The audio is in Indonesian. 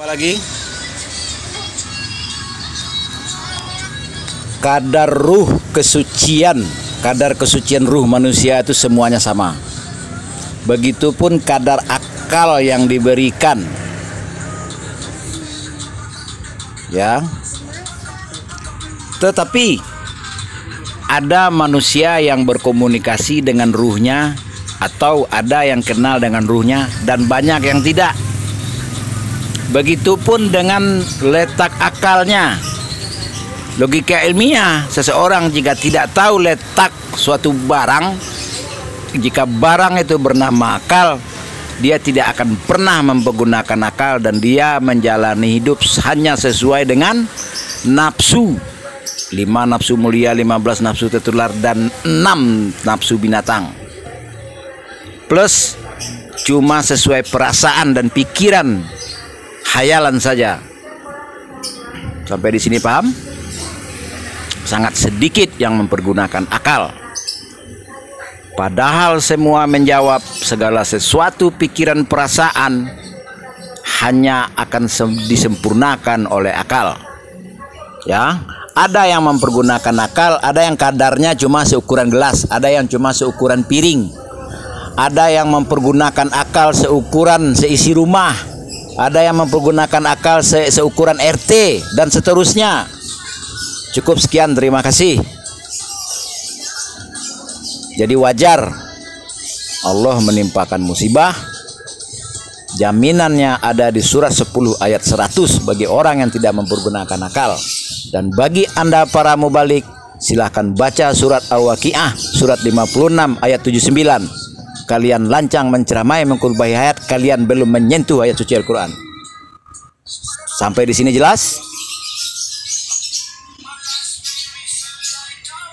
Apalagi kadar kesucian ruh manusia itu semuanya sama. Begitupun kadar akal yang diberikan. Ya. Tetapi ada manusia yang berkomunikasi dengan ruhnya, atau ada yang kenal dengan ruhnya, dan banyak yang tidak. Begitupun dengan letak akalnya. Logika ilmiah, seseorang jika tidak tahu letak suatu barang, jika barang itu bernama akal, dia tidak akan pernah mempergunakan akal, dan dia menjalani hidup hanya sesuai dengan nafsu. 5 nafsu mulia, 15 nafsu tertular, dan 6 nafsu binatang. Plus cuma sesuai perasaan dan pikiran, hayalan saja. Sampai di sini paham? Sangat sedikit yang mempergunakan akal. Padahal semua menjawab segala sesuatu pikiran perasaan hanya akan disempurnakan oleh akal. Ya, ada yang mempergunakan akal, ada yang kadarnya cuma seukuran gelas, ada yang cuma seukuran piring. Ada yang mempergunakan akal seukuran seisi rumah, ada yang mempergunakan akal seukuran RT, dan seterusnya. Cukup sekian, terima kasih. Jadi wajar Allah menimpakan musibah. Jaminannya ada di surat 10 ayat 100 bagi orang yang tidak mempergunakan akal. Dan bagi Anda para mubalik, silahkan baca surat Al-Waqiah surat 56 ayat 79. Kalian lancang menceramai mengkhutbahi ayat, kalian belum menyentuh ayat suci Al-Quran. Sampai di sini jelas?